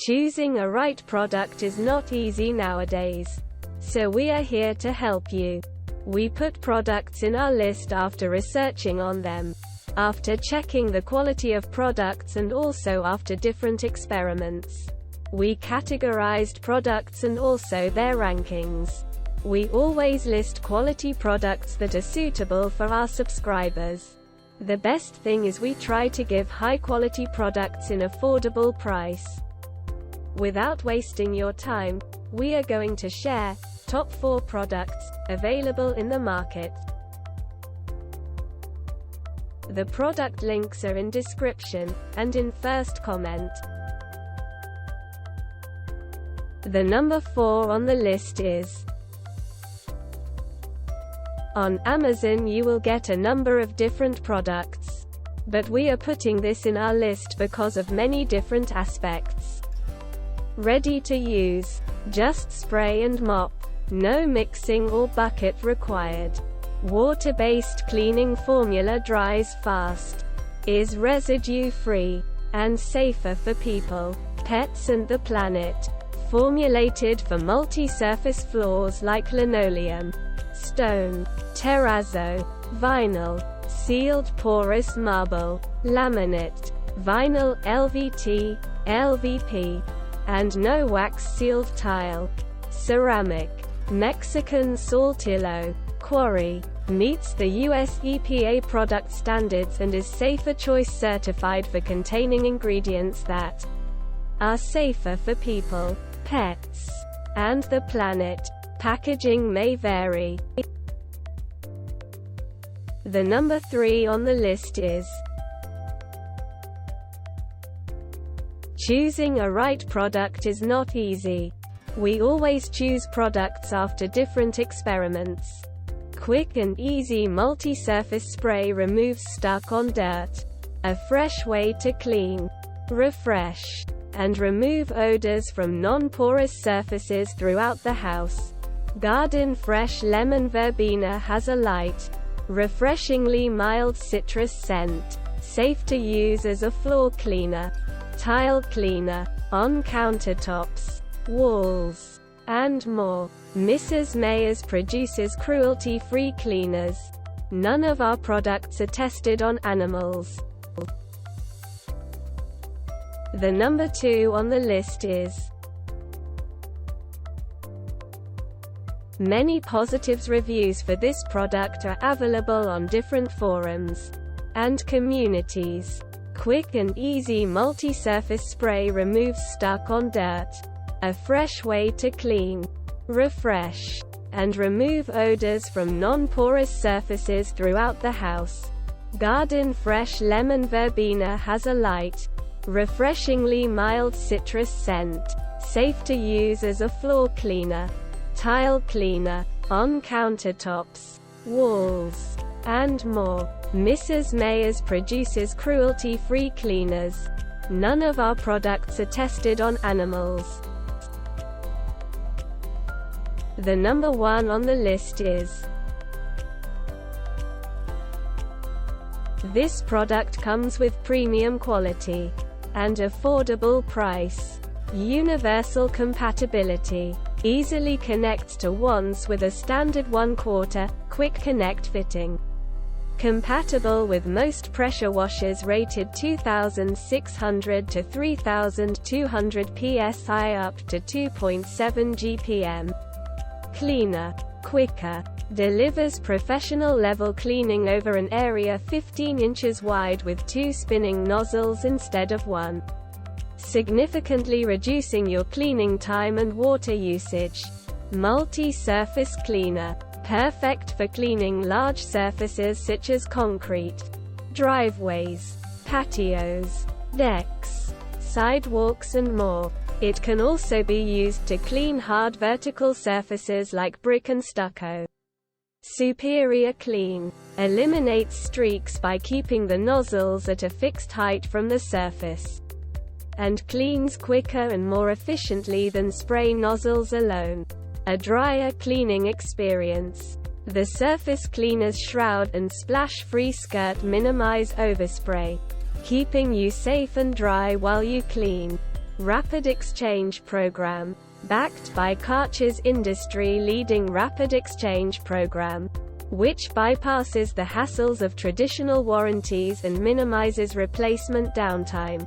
Choosing a right product is not easy nowadays. So we are here to help you. We put products in our list after researching on them, after checking the quality of products, and also after different experiments. We categorized products and also their rankings. We always list quality products that are suitable for our subscribers. The best thing is we try to give high quality products in affordable price. Without wasting your time, we are going to share top 4 products available in the market. The product links are in description and in first comment. The number 4 on the list is on Amazon. You will get a number of different products, but we are putting this in our list because of many different aspects. Ready to use. Just spray and mop. No mixing or bucket required. Water-based cleaning formula, dries fast. Is residue-free and safer for people, pets and the planet. Formulated for multi-surface floors like linoleum, stone, terrazzo, vinyl, sealed porous marble, laminate, vinyl, LVT, LVP, and no wax-sealed tile. Ceramic. Mexican Saltillo quarry. Meets the US EPA product standards and is Safer Choice certified for containing ingredients that are safer for people, pets, and the planet. Packaging may vary. The number 3 on the list is choosing a right product is not easy. We always choose products after different experiments. Quick and easy multi-surface spray removes stuck on dirt. A fresh way to clean, refresh, and remove odors from non-porous surfaces throughout the house. Garden Fresh Lemon Verbena has a light, refreshingly mild citrus scent. Safe to use as a floor cleaner, tile cleaner, on countertops, walls, and more. Mrs. Meyers produces cruelty-free cleaners. None of our products are tested on animals. The number 2 on the list is many positives. Reviews for this product are available on different forums and communities. Quick and easy multi-surface spray removes stuck on dirt. A fresh way to clean, refresh, and remove odors from non-porous surfaces throughout the house. Garden Fresh Lemon Verbena has a light, refreshingly mild citrus scent. Safe to use as a floor cleaner, tile cleaner, on countertops, walls, and more. Mrs. Meyers produces cruelty-free cleaners. None of our products are tested on animals. The number 1 on the list is this product comes with premium quality and affordable price. Universal compatibility. Easily connects to wands with a standard 1/4 quick connect fitting. Compatible with most pressure washers rated 2600 to 3200 psi up to 2.7 GPM. Cleaner. Quicker. Delivers professional level cleaning over an area 15 inches wide with 2 spinning nozzles instead of 1. Significantly reducing your cleaning time and water usage. Multi-surface cleaner. Perfect for cleaning large surfaces such as concrete, driveways, patios, decks, sidewalks and more. It can also be used to clean hard vertical surfaces like brick and stucco. Superior clean. Eliminates streaks by keeping the nozzles at a fixed height from the surface. And cleans quicker and more efficiently than spray nozzles alone. A drier cleaning experience. The surface cleaner's shroud and splash-free skirt minimize overspray, keeping you safe and dry while you clean. Rapid Exchange Program. Backed by Karcher's industry-leading Rapid Exchange Program, which bypasses the hassles of traditional warranties and minimizes replacement downtime.